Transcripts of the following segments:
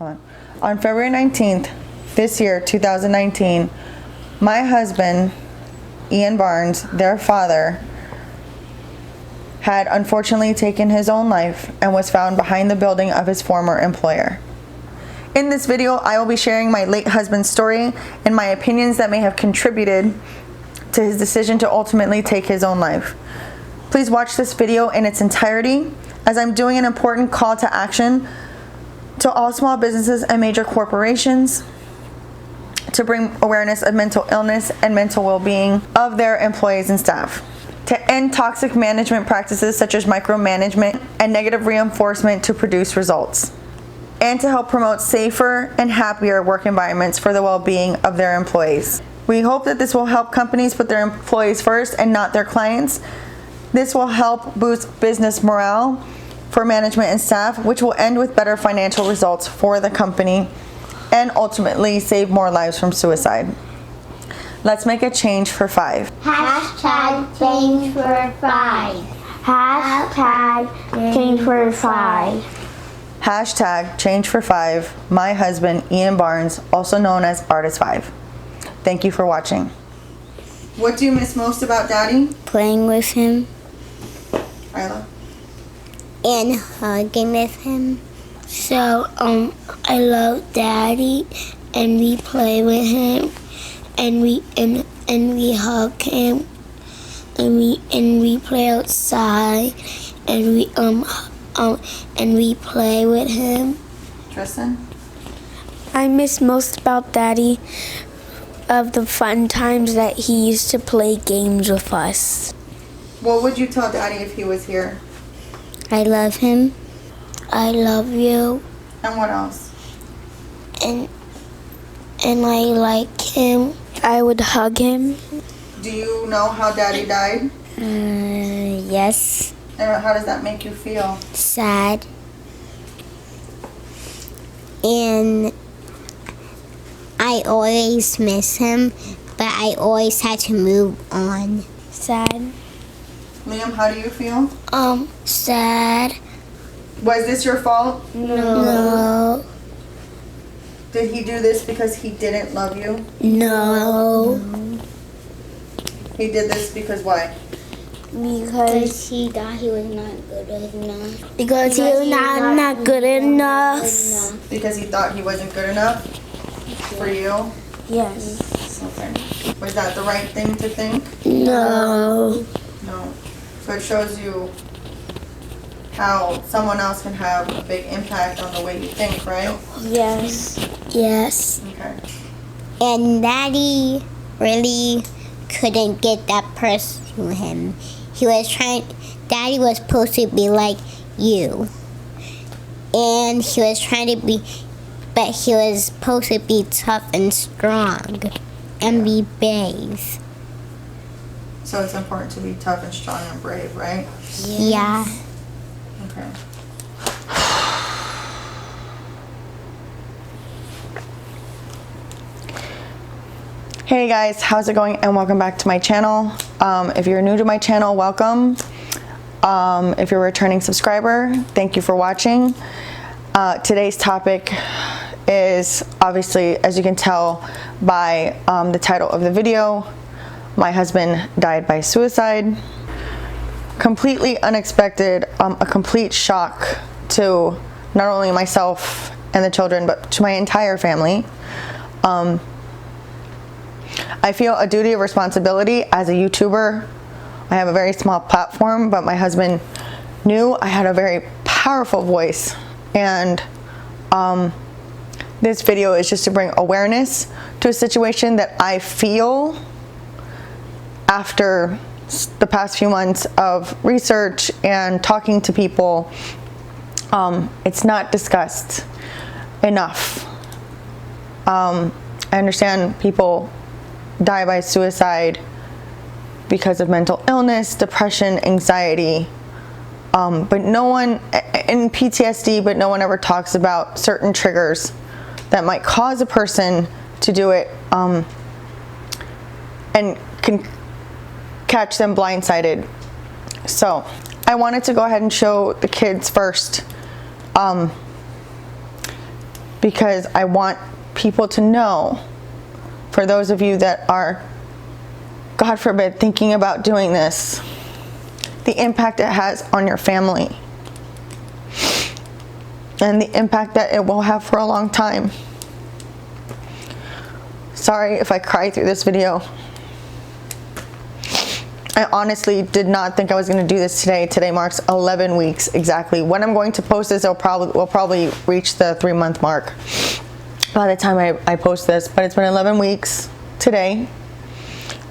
On February 19th, this year, 2019, my husband, Ian Barnes, their father, had unfortunately taken his own life and was found behind the building of his former employer. In this video, I will be sharing my late husband's story and my opinions that may have contributed to his decision to ultimately take his own life. Please watch this video in its entirety, as I'm doing an important call to action to all small businesses and major corporations to bring awareness of mental illness and mental well-being of their employees and staff, to end toxic management practices such as micromanagement and negative reinforcement to produce results, and to help promote safer and happier work environments for the well-being of their employees. We hope that this will help companies put their employees first and not their clients. This will help boost business morale for management and staff, which will end with better financial results for the company and ultimately save more lives from suicide. Let's make a change for 5. Hashtag change for 5. Hashtag change for 5. Hashtag change for 5. My husband, Ian Barnes, also known as Artist5. Thank you for watching. What do you miss most about Daddy? Playing with him. Isla? And hugging with him. So, I love Daddy, and we play with him, and we hug him, and we play outside, and we play with him. Tristan? I miss most about Daddy of the fun times that he used to play games with us. What would you tell Daddy if he was here? I love him. I love you. And what else? And I like him. I would hug him. Do you know how Daddy died? Yes. And how does that make you feel? Sad. And I always miss him, but I always had to move on. Sad. Liam, how do you feel? Sad. Was this your fault? No. Did he do this because he didn't love you? No. He did this because why? Because he thought he was not good enough. Because he was not good enough. Because he thought he wasn't good enough for you? Yes. Okay. Was that the right thing to think? No. No. So it shows you how someone else can have a big impact on the way you think, right? Yes. Yes. Okay. And Daddy really couldn't get that person to him. Daddy was supposed to be like you. And he was trying to be, but he was supposed to be tough and strong and be brave. So it's important to be tough and strong and brave, right? Yeah. Okay. Hey guys, how's it going? And welcome back to my channel. If you're new to my channel, welcome. If you're a returning subscriber, thank you for watching. Today's topic is obviously, as you can tell by the title of the video, my husband died by suicide. Completely unexpected, a complete shock to not only myself and the children, but to my entire family. I feel a duty of responsibility as a YouTuber. I have a very small platform, but my husband knew I had a very powerful voice, and this video is just to bring awareness to a situation that I feel after the past few months of research and talking to people, it's not discussed enough. I understand people die by suicide because of mental illness, depression, anxiety, but no one, in PTSD, but no one ever talks about certain triggers that might cause a person to do it, and can catch them blindsided. So I wanted to go ahead and show the kids first the because I want people to know, for those of you that are, God forbid, thinking about doing this, the impact it has on your family and the impact that it will have for a long time. Sorry if I cry through this video. I honestly did not think I was going to do this today. Today marks 11 weeks exactly. When I'm going to post this, we'll probably reach the 3-month mark by the time I post this. But it's been 11 weeks today,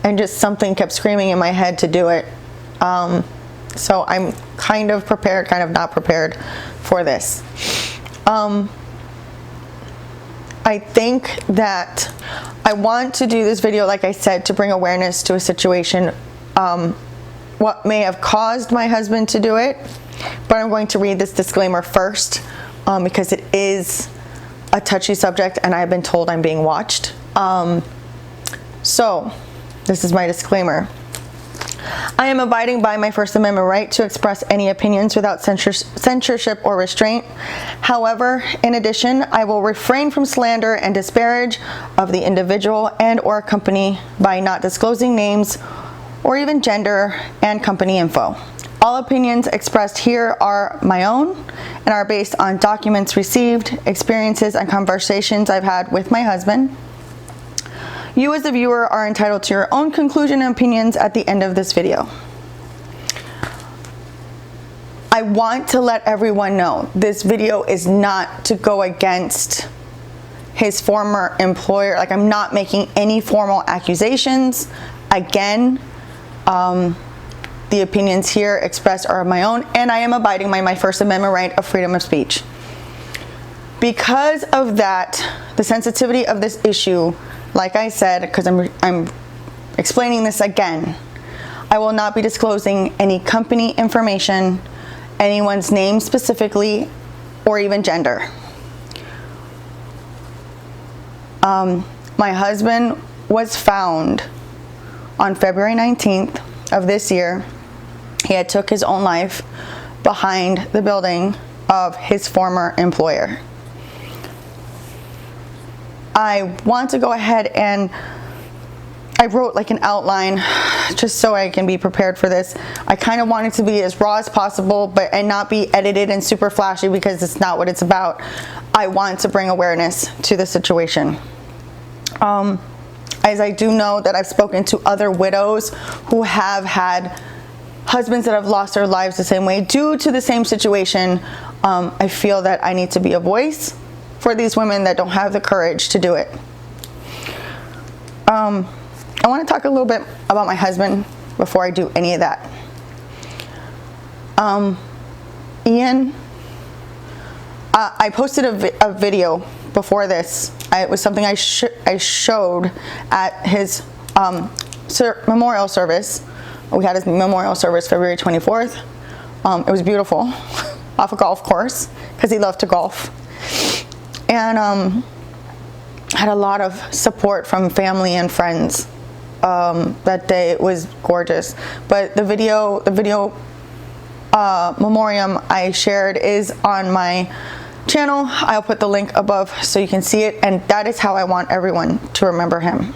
and just something kept screaming in my head to do it. So I'm kind of prepared, kind of not prepared for this. I think that I want to do this video, like I said, to bring awareness to a situation, what may have caused my husband to do it. But I'm going to read this disclaimer first, because it is a touchy subject and I've been told I'm being watched. So this is my disclaimer. I am abiding by my First Amendment right to express any opinions without censorship or restraint. However, in addition, I will refrain from slander and disparage of the individual and or company by not disclosing names or even gender and company info. All opinions expressed here are my own and are based on documents received, experiences, and conversations I've had with my husband. You as the viewer are entitled to your own conclusion and opinions at the end of this video. I want to let everyone know this video is not to go against his former employer. Like, I'm not making any formal accusations. Again, the opinions here expressed are my own, and I am abiding by my First Amendment right of freedom of speech. Because of that, the sensitivity of this issue, like I said, because I'm explaining this again, I will not be disclosing any company information, anyone's name specifically, or even gender. My husband was found on February 19th of this year. He had took his own life behind the building of his former employer. I want to go ahead and I wrote like an outline just so I can be prepared for this. I kind of want it to be as raw as possible, and not be edited and super flashy, because it's not what it's about. I want to bring awareness to the situation. As I do know that I've spoken to other widows who have had husbands that have lost their lives the same way due to the same situation. I feel that I need to be a voice for these women that don't have the courage to do it. I want to talk a little bit about my husband before I do any of that. Ian, I posted a video before this. It was something I showed at his memorial service. We had his memorial service February 24th. It was beautiful, off a golf course, because he loved to golf. And had a lot of support from family and friends that day. It was gorgeous. But the video memoriam I shared is on my channel. I'll put the link above so you can see it, and that is how I want everyone to remember him.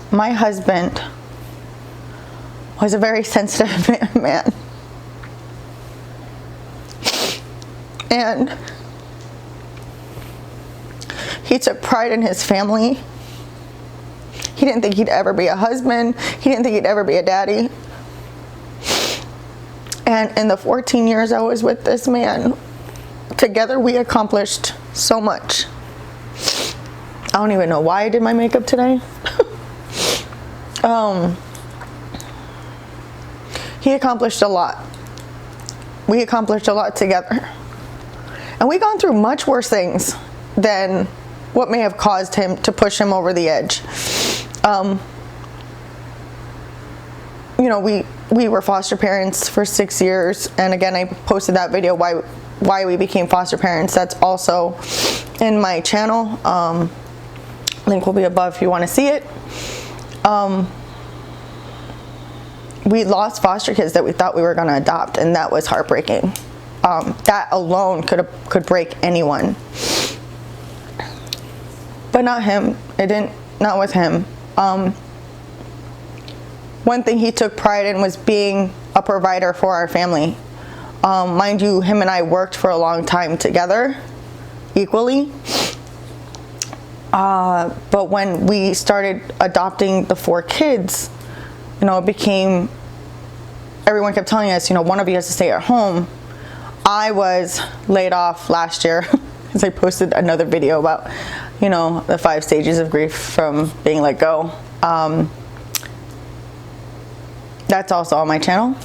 My husband was a very sensitive man. And he took pride in his family. He didn't think he'd ever be a husband. He didn't think he'd ever be a daddy. And in the 14 years I was with this man, together we accomplished so much. I don't even know why I did my makeup today. He accomplished a lot. We accomplished a lot together. And we've gone through much worse things than what may have caused him to push him over the edge. You know, we were foster parents for 6 years, and again, I posted that video why we became foster parents. That's also in my channel. Link will be above if you want to see it. We lost foster kids that we thought we were going to adopt, and that was heartbreaking. that alone could break anyone. But not him. Not with him. One thing he took pride in was being a provider for our family. Mind you, him and I worked for a long time together, equally. But when we started adopting the 4 kids, it became, everyone kept telling us, one of you has to stay at home. I was laid off last year, because I posted another video about, the 5 stages of grief from being let go. That's also on my channel.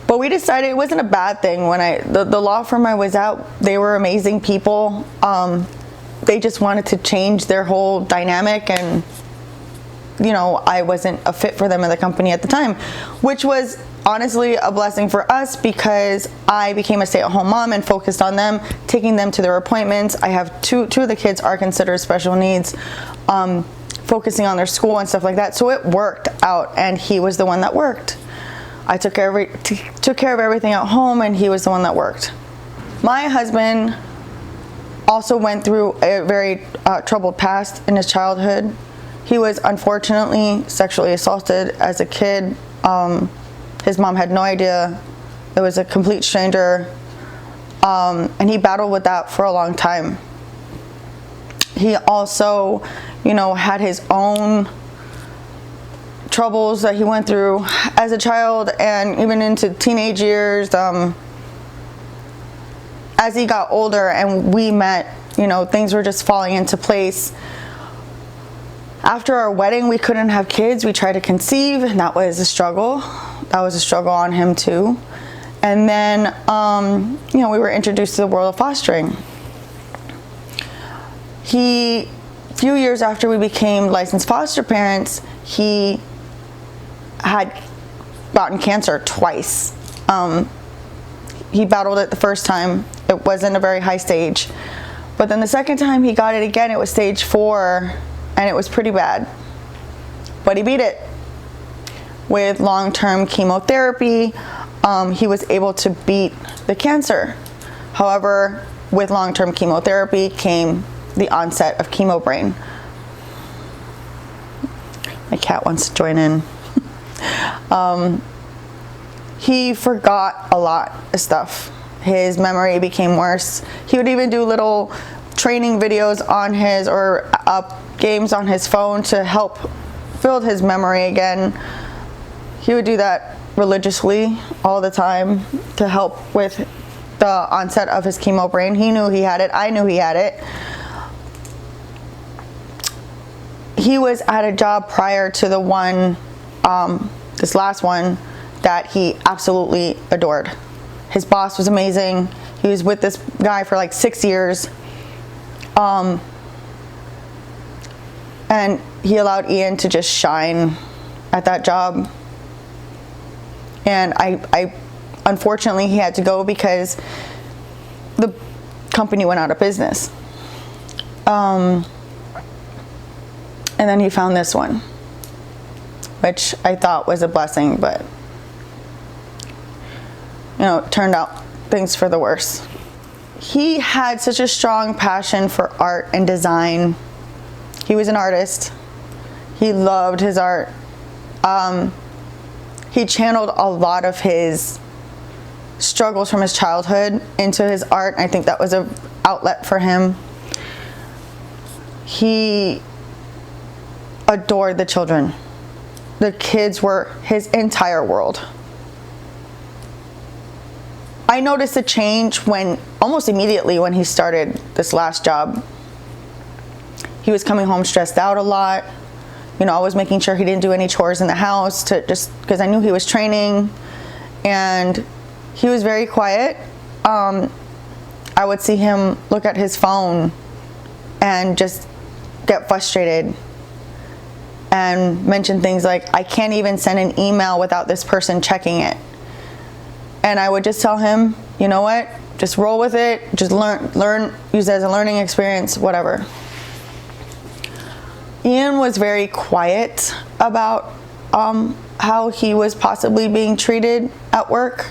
But we decided it wasn't a bad thing. When the law firm I was at, they were amazing people. They just wanted to change their whole dynamic, and I wasn't a fit for them in the company at the time, which was honestly a blessing for us, because I became a stay-at-home mom and focused on them, taking them to their appointments. I have two of the kids are considered special needs, focusing on their school and stuff like that. So it worked out, and he was the one that worked. I took care of everything at home, and he was the one that worked. My husband also went through a very troubled past in his childhood. He was unfortunately sexually assaulted as a kid. His mom had no idea. It was a complete stranger. And he battled with that for a long time. He also, had his own troubles that he went through as a child and even into teenage years. As he got older and we met, things were just falling into place. After our wedding, we couldn't have kids. We tried to conceive, and that was a struggle. That was a struggle on him too. And then, we were introduced to the world of fostering. A few years after we became licensed foster parents, he had gotten cancer twice. He battled it the first time. It wasn't a very high stage. But then the second time he got it again, it was stage 4, and it was pretty bad. But he beat it. With long-term chemotherapy, he was able to beat the cancer. However, with long-term chemotherapy came the onset of chemo brain. My cat wants to join in. He forgot a lot of stuff. His memory became worse. He would even do little training videos on his, or games on his phone to help build his memory again. He would do that religiously all the time to help with the onset of his chemo brain. He knew he had it. I knew he had it. He was at a job prior to the one, this last one, that he absolutely adored. His boss was amazing. He was with this guy for like 6 years. And he allowed Ian to just shine at that job. And I unfortunately, he had to go because the company went out of business. And then he found this one, which I thought was a blessing, but it turned out things for the worse. He had such a strong passion for art and design. He was an artist. He loved his art. He channeled a lot of his struggles from his childhood into his art. I think that was an outlet for him. He adored the children. The kids were his entire world. I noticed a change almost immediately when he started this last job. He was coming home stressed out a lot. I was making sure he didn't do any chores in the house just because I knew he was training, and he was very quiet. I would see him look at his phone and just get frustrated and mention things like, I can't even send an email without this person checking it. And I would just tell him, you know what, just roll with it, just learn, use it as a learning experience, whatever. Ian was very quiet about how he was possibly being treated at work.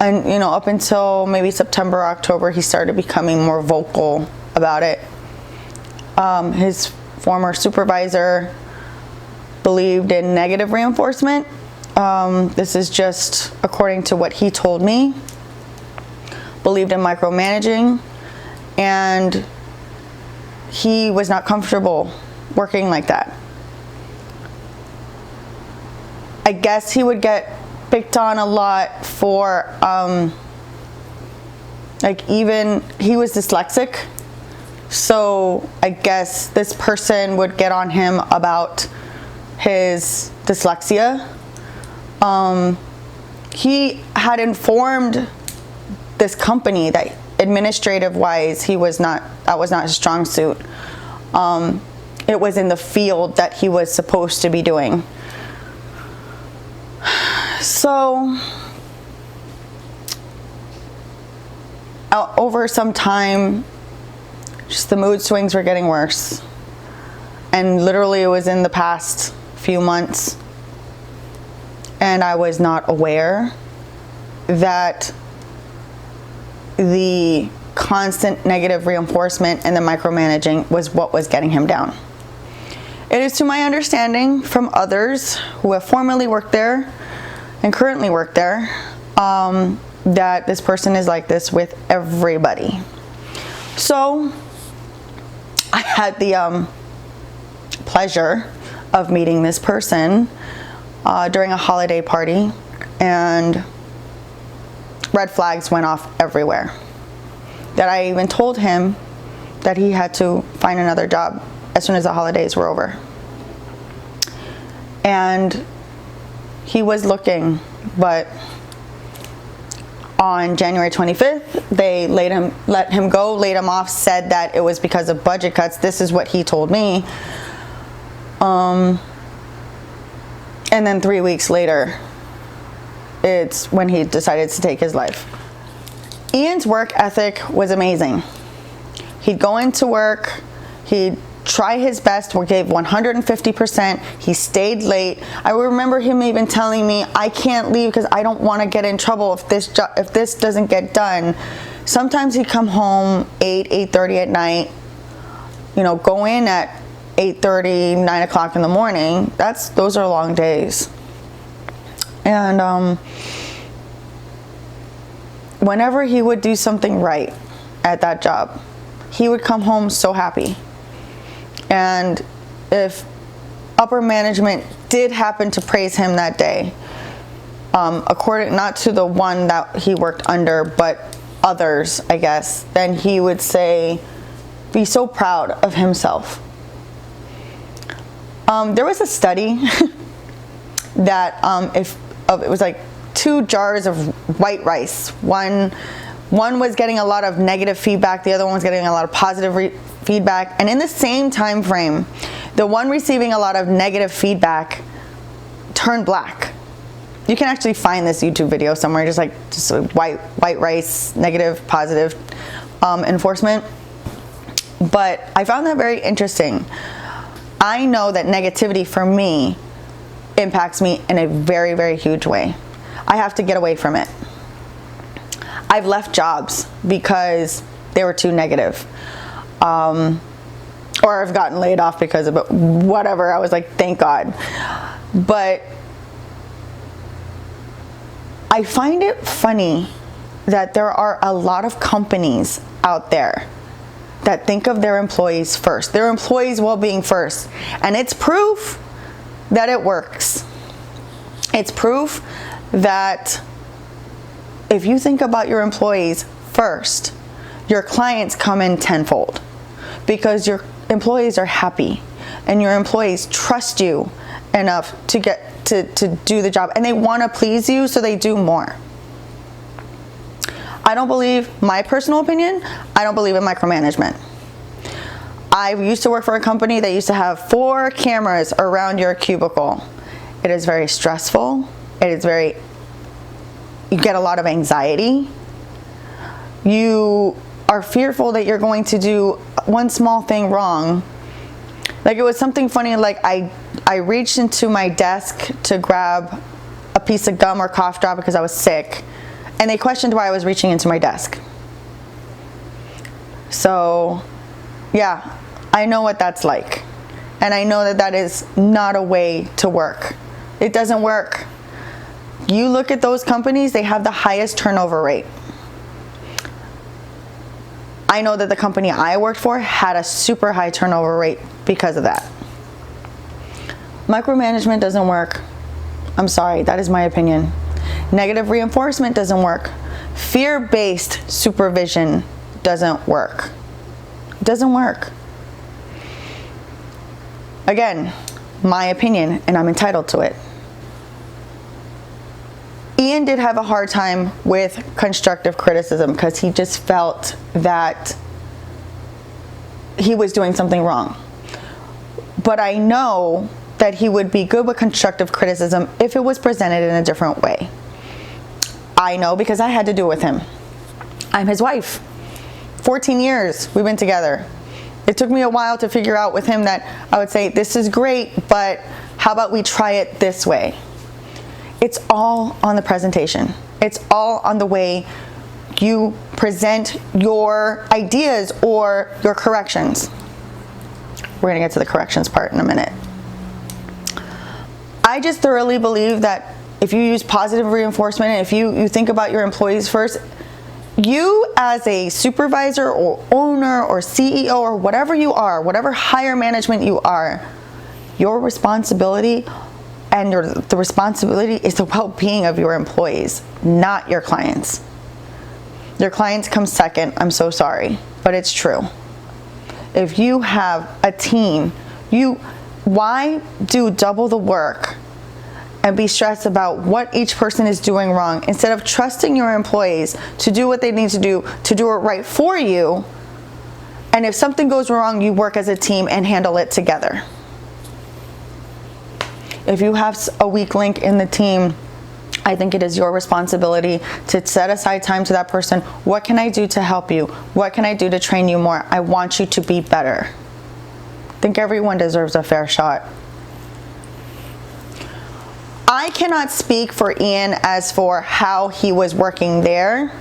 And, you know, up until maybe September, October, he started becoming more vocal about it. His former supervisor believed in negative reinforcement. This is just according to what he told me. Believed in micromanaging, and he was not comfortable working like that. I guess he would get picked on a lot for, like, even he was dyslexic, so I guess this person would get on him about his dyslexia. He had informed this company that administrative wise that was not his strong suit. It was in the field that he was supposed to be doing. So over some time, just the mood swings were getting worse, and literally it was in the past few months, and I was not aware that the constant negative reinforcement and the micromanaging was what was getting him down. It is to my understanding from others who have formerly worked there and currently work there, that this person is like this with everybody. So I had the pleasure of meeting this person during a holiday party, and red flags went off everywhere. That I even told him that he had to find another job as soon as the holidays were over. And he was looking, but on January 25th, they let him go, laid him off, said that it was because of budget cuts. This is what he told me. And then 3 weeks later, it's when he decided to take his life. Ian's work ethic was amazing. He'd go into work, he'd try his best, or gave 150%. He stayed late. I remember him even telling me, I can't leave because I don't want to get in trouble if this doesn't get done. Sometimes he'd come home 8:30 at night, you know, go in at 8:30, 9 o'clock in the morning. Those are long days. And whenever he would do something right at that job, he would come home so happy. And if upper management did happen to praise him that day, not to the one that he worked under, but others, I guess, then he would be so proud of himself. There was a study that it was like 2 jars of white rice. One was getting a lot of negative feedback, the other one was getting a lot of positive feedback, and in the same time frame, the one receiving a lot of negative feedback turned black. You can actually find this YouTube video somewhere, just white rice, negative, positive enforcement. But I found that very interesting. I know that negativity for me impacts me in a very, very huge way. I have to get away from it. I've left jobs because they were too negative. Or I've gotten laid off because of it, whatever. I was like, thank God. But I find it funny that there are a lot of companies out there that think of their employees first, their employees' well-being first. And it's proof that it works. It's proof that if you think about your employees first, your clients come in tenfold, because your employees are happy and your employees trust you enough to get to do the job, and they want to please you, so they do more. I don't believe, my personal opinion, I don't believe in micromanagement. I used to work for a company that used to have 4 cameras around your cubicle. It is very stressful. You get a lot of anxiety. You are fearful that you're going to do one small thing wrong. Like, it was something funny, like I reached into my desk to grab a piece of gum or cough drop because I was sick, and they questioned why I was reaching into my desk. So, yeah, I know what that's like. And I know that that is not a way to work. It doesn't work. You look at those companies, they have the highest turnover rate. I know that the company I worked for had a super high turnover rate because of that. Micromanagement doesn't work. I'm sorry, that is my opinion. Negative reinforcement doesn't work. Fear-based supervision doesn't work. It doesn't work. Again, my opinion, and I'm entitled to it. Ian did have a hard time with constructive criticism because he just felt that he was doing something wrong. But I know that he would be good with constructive criticism if it was presented in a different way. I know because I had to do it with him. I'm his wife. 14 years we've been together. It took me a while to figure out with him that I would say, this is great, but how about we try it this way? It's all on the presentation. It's all on the way you present your ideas or your corrections. We're gonna get to the corrections part in a minute. I just thoroughly believe that if you use positive reinforcement and if you think about your employees first, you as a supervisor or owner or CEO or whatever you are, whatever higher management you are, your responsibility and the responsibility is the well-being of your employees, not your clients. Your clients come second, I'm so sorry, but it's true. If you have a team, why do double the work and be stressed about what each person is doing wrong instead of trusting your employees to do what they need to do it right for you, and if something goes wrong, you work as a team and handle it together. If you have a weak link in the team, I think it is your responsibility to set aside time to that person. What can I do to help you? What can I do to train you more? I want you to be better. I think everyone deserves a fair shot. I cannot speak for Ian as for how he was working there.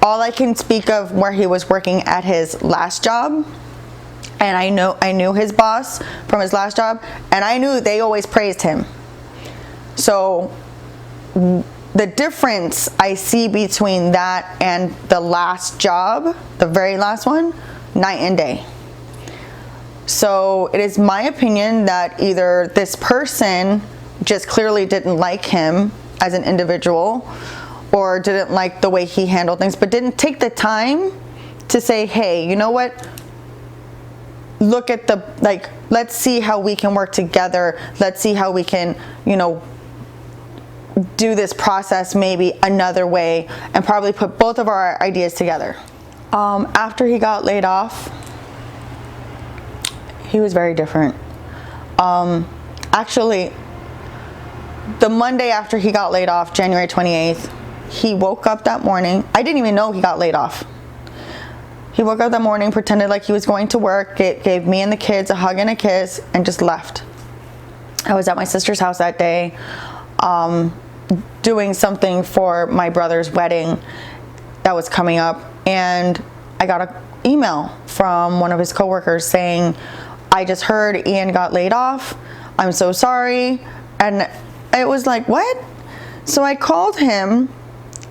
All I can speak of where he was working at his last job. And I knew his boss from his last job, and I knew they always praised him. So the difference I see between that and the last job, the very last one, night and day. So it is my opinion that either this person just clearly didn't like him as an individual or didn't like the way he handled things, but didn't take the time to say, hey, you know what? Look at let's see how we can work together. Let's see how we can, do this process maybe another way and probably put both of our ideas together. After he got laid off, he was very different. Actually, the Monday after he got laid off, January 28th, he woke up that morning. I didn't even know he got laid off. He woke up that morning, pretended like he was going to work, gave me and the kids a hug and a kiss, and just left. I was at my sister's house that day, doing something for my brother's wedding that was coming up, and I got an email from one of his coworkers saying, I just heard Ian got laid off. I'm so sorry. And it was like, what? So I called him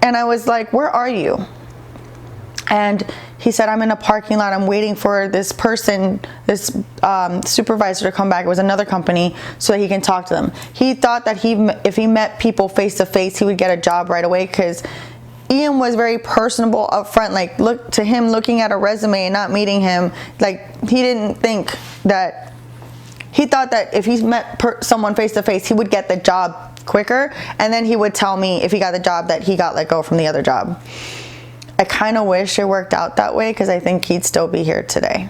and I was like, where are you? And he said, I'm in a parking lot. I'm waiting for this person, this supervisor to come back. It was another company so that he can talk to them. He thought that if he met people face to face, he would get a job right away because Ian was very personable up front. Like, look to him looking at a resume and not meeting him. Like, he didn't think that, he thought that if he met someone face to face, he would get the job quicker. And then he would tell me if he got the job that he got let go from the other job. I kind of wish it worked out that way because I think he'd still be here today.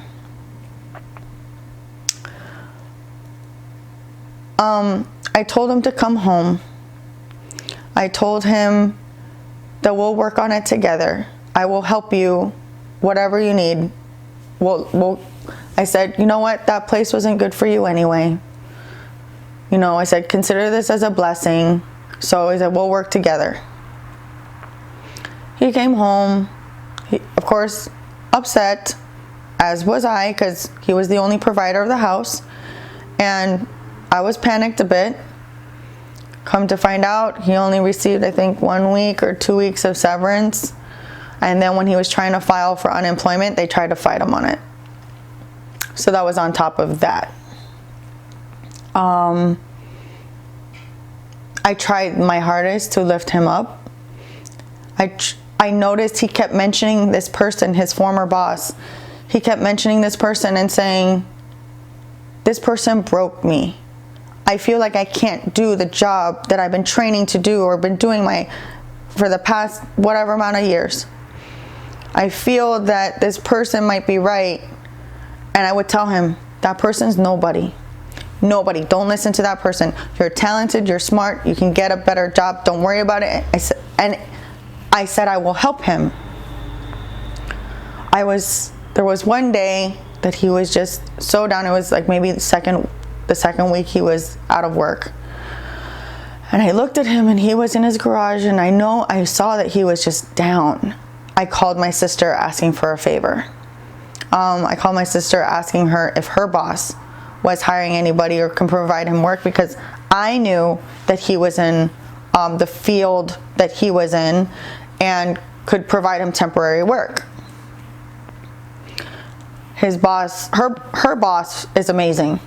I told him to come home. I told him that we'll work on it together. I will help you, whatever you need. I said, you know what? That place wasn't good for you anyway. I said, consider this as a blessing. So I said, we'll work together. He came home, of course, upset, as was I, because he was the only provider of the house, and I was panicked a bit. Come to find out, he only received, I think, 1 week or 2 weeks of severance. And then when he was trying to file for unemployment, they tried to fight him on it. So that was on top of that. I tried my hardest to lift him up. I noticed he kept mentioning this person, his former boss. He kept mentioning this person and saying, this person broke me. I feel like I can't do the job that I've been training to do or been doing for the past whatever amount of years. I feel that this person might be right. And I would tell him, that person's nobody. Nobody. Don't listen to that person. You're talented, you're smart, you can get a better job. Don't worry about it. I said I will help him. There was one day that he was just so down. It was like maybe the second week he was out of work. And I looked at him and he was in his garage, and I saw that he was just down. I called my sister asking for a favor. I called my sister asking her if her boss was hiring anybody or can provide him work, because I knew that he was in the field that he was in and could provide him temporary work. His boss, her boss is amazing.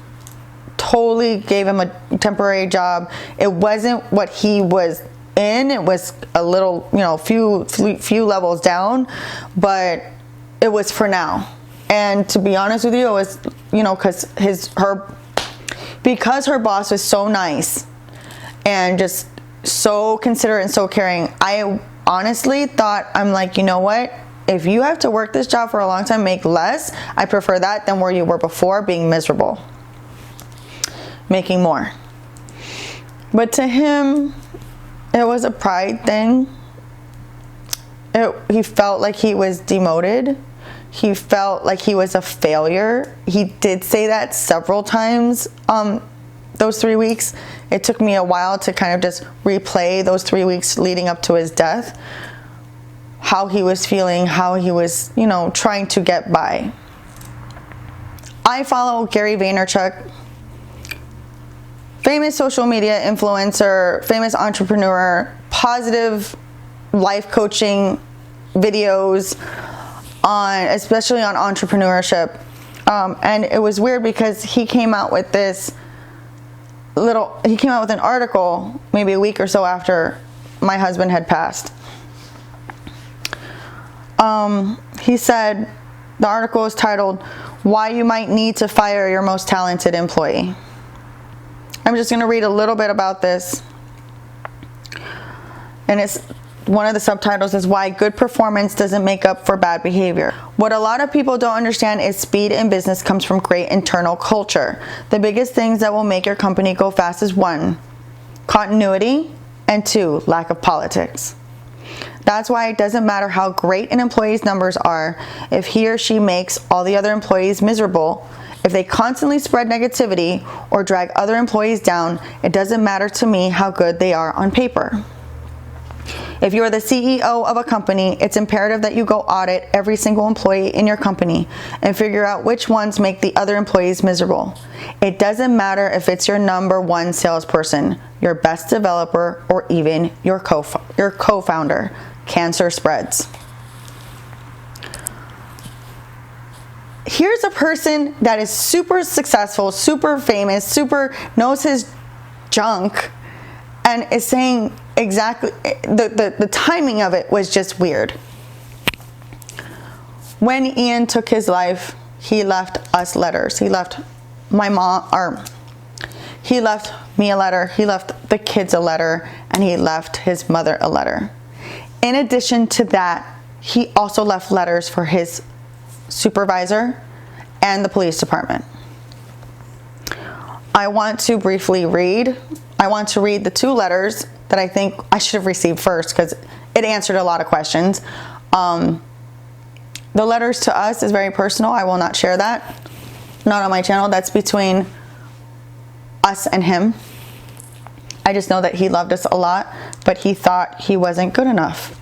Totally gave him a temporary job. It wasn't what he was in. It was a little, few levels down, but it was for now. And to be honest with you, it was, because her boss was so nice and just so considerate and so caring. I honestly thought, I'm like, you know what? If you have to work this job for a long time, make less. I prefer that than where you were before, being miserable, making more. But to him, it was a pride thing. He felt like he was demoted. He felt like he was a failure. He did say that several times those 3 weeks. It took me a while to kind of just replay those 3 weeks leading up to his death. How he was feeling, how he was, trying to get by. I follow Gary Vaynerchuk, famous social media influencer, famous entrepreneur, positive life coaching videos especially on entrepreneurship. And it was weird because he came out with an article maybe a week or so after my husband had passed. He said, the article is titled, "Why You Might Need to Fire Your Most Talented Employee." I'm just going to read a little bit about this. And it's one of the subtitles is "Why Good Performance Doesn't Make Up for Bad Behavior." What a lot of people don't understand is speed in business comes from great internal culture. The biggest things that will make your company go fast is 1, continuity, and 2, lack of politics. That's why it doesn't matter how great an employee's numbers are. If he or she makes all the other employees miserable, if they constantly spread negativity or drag other employees down, it doesn't matter to me how good they are on paper. If you're the CEO of a company, it's imperative that you go audit every single employee in your company and figure out which ones make the other employees miserable. It doesn't matter if it's your number 1 salesperson, your best developer, or even your co-founder. Cancer spreads. Here's a person that is super successful, super famous, super knows his junk, and is saying exactly, the timing of it was just weird. When Ian took his life, he left us letters. He left my mom, he left me a letter, he left the kids a letter, and he left his mother a letter. In addition to that, he also left letters for his supervisor and the police department. I want to read the 2 letters that I think I should have received first because it answered a lot of questions. The letters to us is very personal. I will not share that. Not on my channel. That's between us and him. I just know that he loved us a lot, but he thought he wasn't good enough.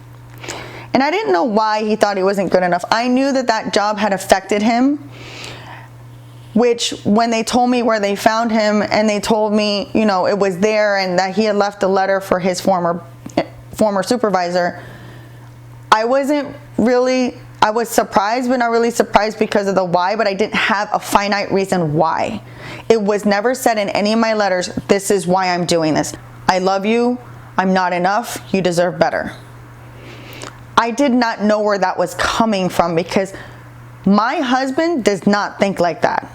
And I didn't know why he thought he wasn't good enough. I knew that that job had affected him, which when they told me where they found him and they told me, you know, it was there and that he had left a letter for his former supervisor, I was surprised, but not really surprised because of the why, but I didn't have a finite reason why. It was never said in any of my letters, this is why I'm doing this. I love you. I'm not enough. You deserve better. I did not know where that was coming from because my husband does not think like that.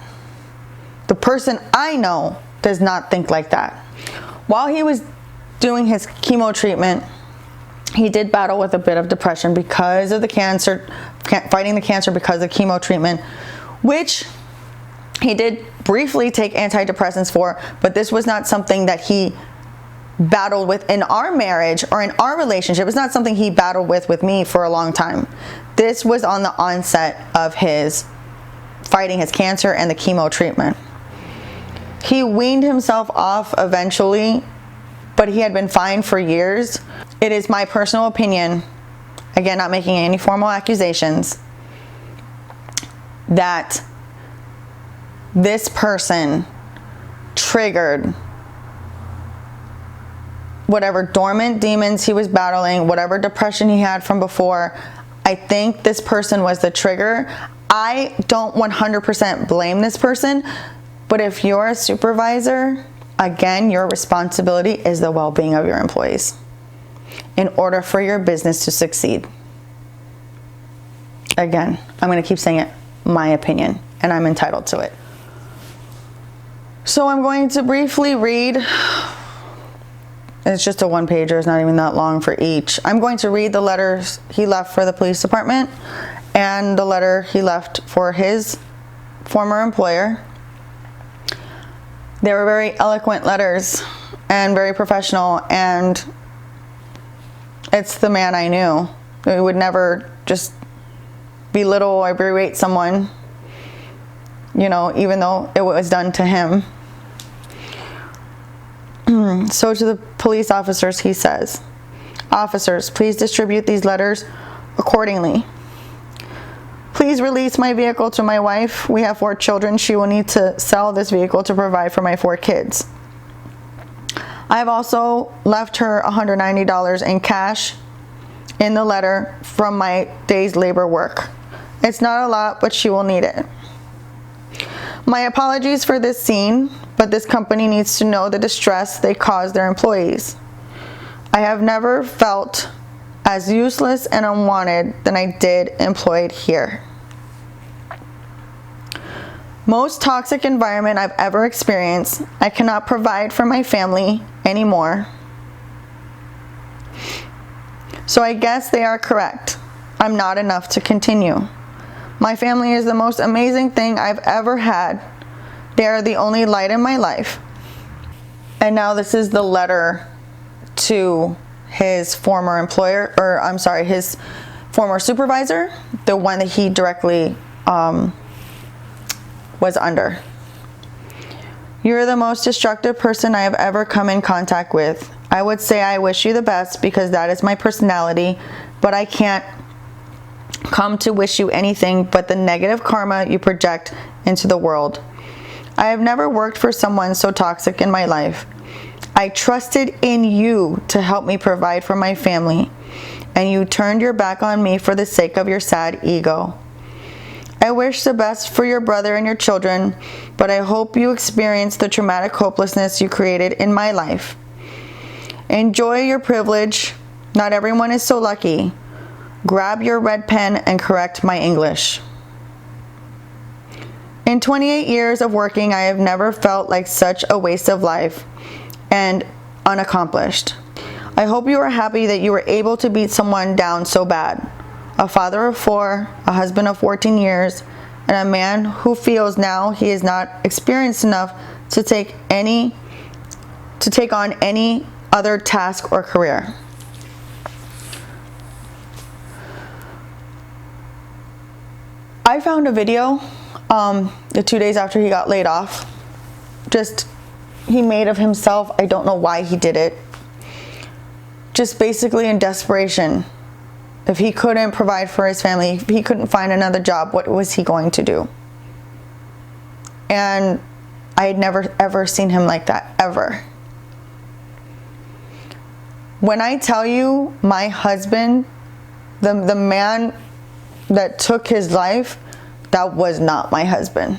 The person I know does not think like that. While he was doing his chemo treatment, he did battle with a bit of depression because of the cancer, fighting the cancer because of chemo treatment, which he did briefly take antidepressants for, but this was not something that he battled with in our marriage or in our relationship. It's not something he battled with me for a long time. This was on the onset of his fighting his cancer and the chemo treatment. He weaned himself off eventually, but he had been fine for years. It is my personal opinion, again, not making any formal accusations, that this person triggered whatever dormant demons he was battling, whatever depression he had from before. I think this person was the trigger. I don't 100% blame this person, but if you're a supervisor, again, your responsibility is the well-being of your employees in order for your business to succeed. Again, I'm going to keep saying it, my opinion, and I'm entitled to it. So I'm going to briefly read. It's just a one-pager. It's not even that long for each. I'm going to read the letters he left for the police department and the letter he left for his former employer. They were very eloquent letters and very professional, and it's the man I knew. He would never just belittle or berate someone, you know, even though it was done to him. So to the police officers, he says, "Officers, please distribute these letters accordingly. Please release my vehicle to my wife. We have 4 children. She will need to sell this vehicle to provide for my 4 kids. I have also left her $190 in cash in the letter from my day's labor work. It's not a lot, but she will need it. My apologies for this scene, but this company needs to know the distress they cause their employees. I have never felt as useless and unwanted than I did employed here. Most toxic environment I've ever experienced. I cannot provide for my family anymore. So I guess they are correct. I'm not enough to continue. My family is the most amazing thing I've ever had. They are the only light in my life." And now this is the letter to his former employer, or I'm sorry, his former supervisor, the one that he directly was under. "You're the most destructive person I have ever come in contact with. I would say I wish you the best because that is my personality, but I can't come to wish you anything but the negative karma you project into the world. I have never worked for someone so toxic in my life. I trusted in you to help me provide for my family, and you turned your back on me for the sake of your sad ego. I wish the best for your brother and your children, but I hope you experience the traumatic hopelessness you created in my life. Enjoy your privilege. Not everyone is so lucky. Grab your red pen and correct my English. In 28 years of working, I have never felt like such a waste of life and unaccomplished. I hope you are happy that you were able to beat someone down so bad. A father of 4, a husband of 14 years, and a man who feels now he is not experienced enough to take on any other task or career." I found a video the 2 days after he got laid off. Just he made of himself. I don't know why he did it. Just basically in desperation. If he couldn't provide for his family, if he couldn't find another job, what was he going to do? And I had never ever seen him like that, ever. When I tell you my husband, the man that took his life, that was not my husband.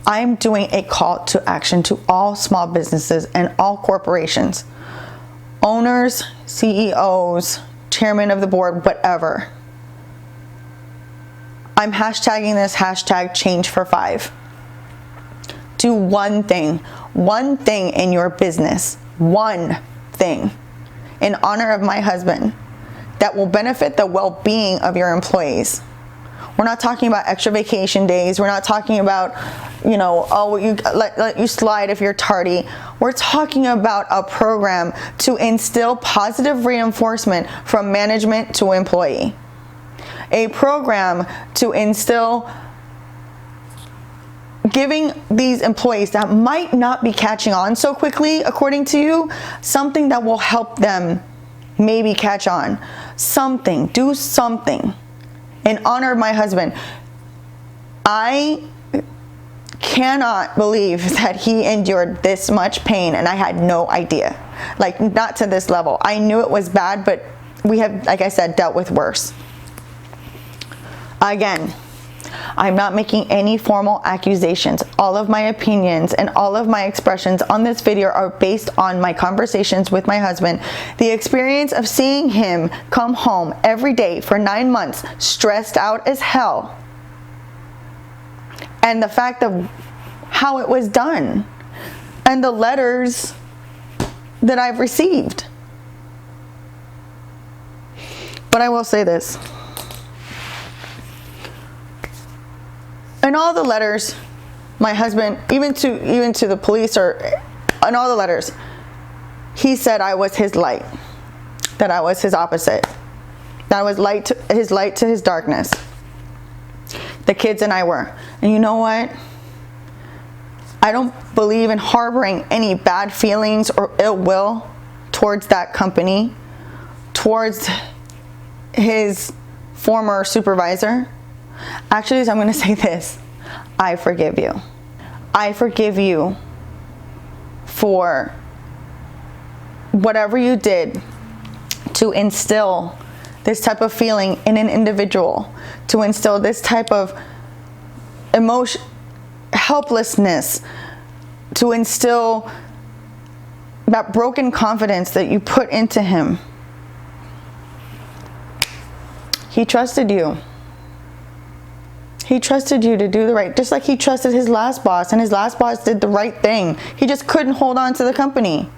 I'm doing a call to action to all small businesses and all corporations, owners, CEOs, chairman of the board, whatever. I'm hashtagging this hashtag change for 5. Do one thing in your business, one thing in honor of my husband that will benefit the well-being of your employees. We're not talking about extra vacation days. We're not talking about, oh, you let you slide if you're tardy. We're talking about a program to instill positive reinforcement from management to employee. A program to instill giving these employees that might not be catching on so quickly, according to you, something that will help them maybe catch on. Something, do something in honor of my husband. I cannot believe that he endured this much pain and I had no idea. Like, not to this level. I knew it was bad, but we have, like I said, dealt with worse. Again, I'm not making any formal accusations. All of my opinions and all of my expressions on this video are based on my conversations with my husband, the experience of seeing him come home every day for 9 months, stressed out as hell, and the fact of how it was done, and the letters that I've received. But I will say this. In all the letters, my husband, even to the police, or in all the letters, he said I was his light, that I was his opposite, that I was his light to his darkness. The kids and I were. And you know what? I don't believe in harboring any bad feelings or ill will towards that company, towards his former supervisor. Actually, I'm going to say this. I forgive you. I forgive you for whatever you did to instill this type of feeling in an individual, to instill this type of emotion, helplessness, to instill that broken confidence that you put into him. He trusted you. He trusted you to do the right, just like he trusted his last boss, and his last boss did the right thing. He just couldn't hold on to the company.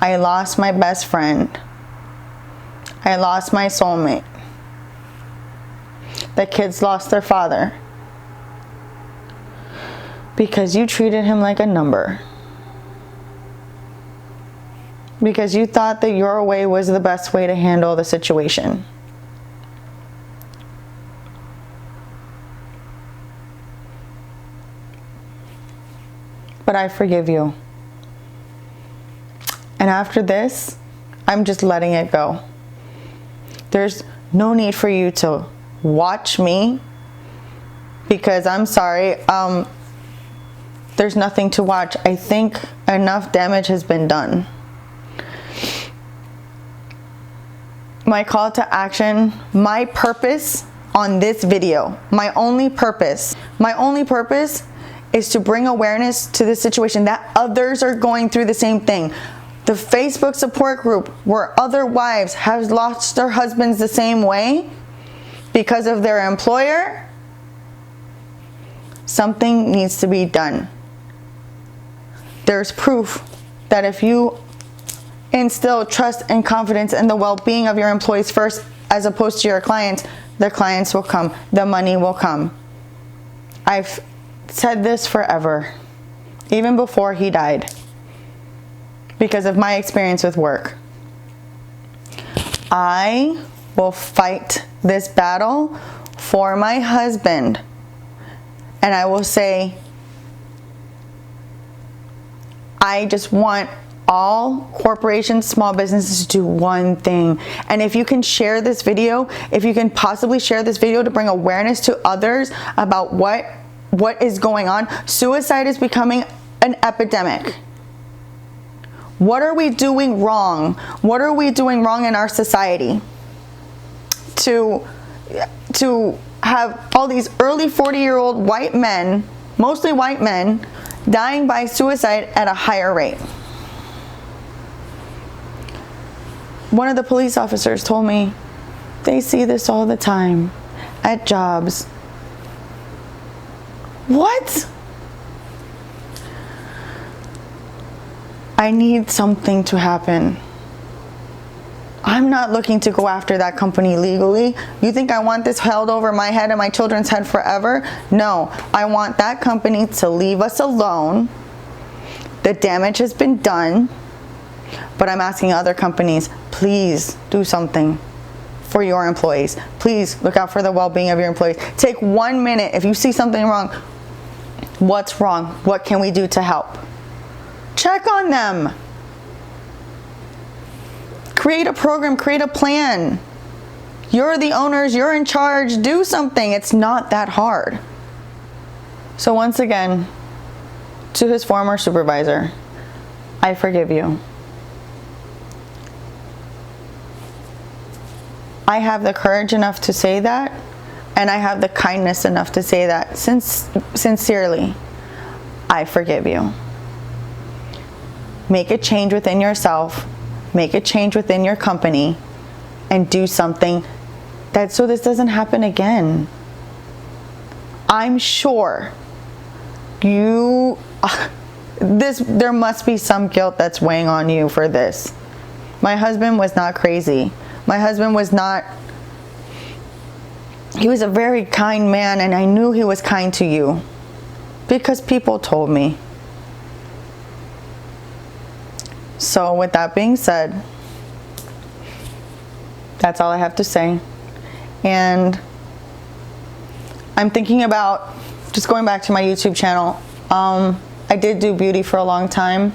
I lost my best friend. I lost my soulmate. The kids lost their father because you treated him like a number. Because you thought that your way was the best way to handle the situation. But I forgive you. And after this, I'm just letting it go. There's no need for you to watch me, because I'm sorry, there's nothing to watch. I think enough damage has been done. My call to action, my purpose on this video, my only purpose is to bring awareness to the situation that others are going through the same thing. The Facebook support group where other wives have lost their husbands the same way because of their employer, something needs to be done. There's proof that if you instill trust and confidence in the well-being of your employees first, as opposed to your clients, the clients will come, the money will come. I've said this forever, even before he died, because of my experience with work. I will fight this battle for my husband, and I will say I just want all corporations, small businesses to do one thing. And if you can share this video, if you can possibly share this video to bring awareness to others about what is going on. Suicide is becoming an epidemic. What are we doing wrong? What are we doing wrong in our society to have all these early 40-year-old white men, mostly white men, dying by suicide at a higher rate? One of the police officers told me they see this all the time at jobs. What? I need something to happen. I'm not looking to go after that company legally. You think I want this held over my head and my children's head forever? No, I want that company to leave us alone. The damage has been done, but I'm asking other companies, please do something for your employees. Please look out for the well-being of your employees. Take 1 minute. If you see something wrong, what's wrong? What can we do to help? Check on them. Create a program, create a plan. You're the owners, you're in charge, do something. It's not that hard. So once again, to his former supervisor, I forgive you. I have the courage enough to say that, and I have the kindness enough to say that sincerely. I forgive you. Make a change within yourself, make a change within your company, and do something so this doesn't happen again. I'm sure there must be some guilt that's weighing on you for this. My husband was not crazy. My husband was not, he was a very kind man, and I knew he was kind to you because people told me. So with that being said, that's all I have to say. And I'm thinking about just going back to my YouTube channel. I did do beauty for a long time.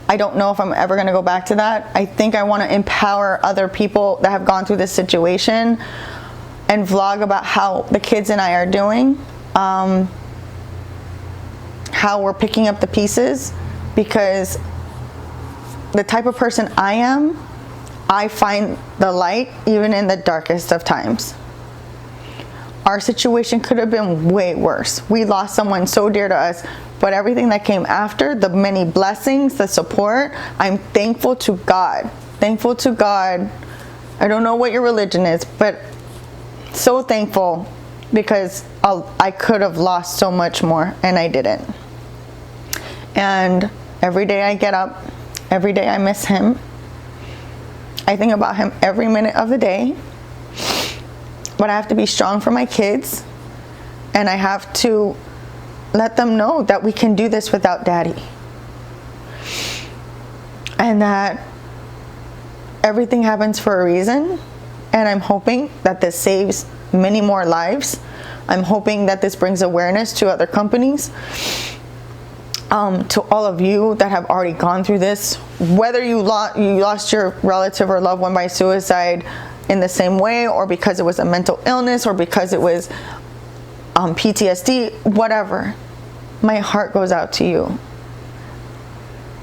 I don't know if I'm ever going to go back to that. I think I want to empower other people that have gone through this situation and vlog about how the kids and I are doing, how we're picking up the pieces, because the type of person I am, I find the light even in the darkest of times. Our situation could have been way worse. We lost someone so dear to us, but everything that came after, the many blessings, the support, I'm thankful to God. Thankful to God. I don't know what your religion is, but so thankful, because I could have lost so much more and I didn't. And every day I get up, every day I miss him. I think about him every minute of the day. But I have to be strong for my kids, and I have to let them know that we can do this without Daddy, and that everything happens for a reason. And I'm hoping that this saves many more lives. I'm hoping that this brings awareness to other companies, to all of you that have already gone through this, whether you lost your relative or loved one by suicide in the same way, or because it was a mental illness, or because it was PTSD, whatever. My heart goes out to you.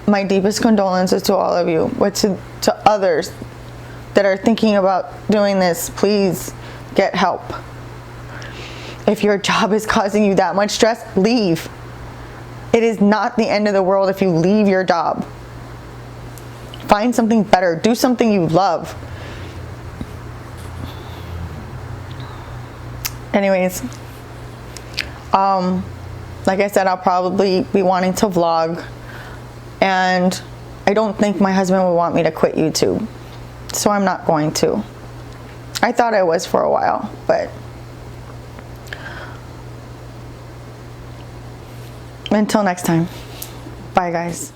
My deepest condolences to all of you, but to others that are thinking about doing this, please get help. If your job is causing you that much stress, leave. It is not the end of the world if you leave your job. Find something better. Do something you love. Anyways, like I said, I'll probably be wanting to vlog, and I don't think my husband would want me to quit YouTube, so I'm not going to. I thought I was for a while, but until next time, bye guys.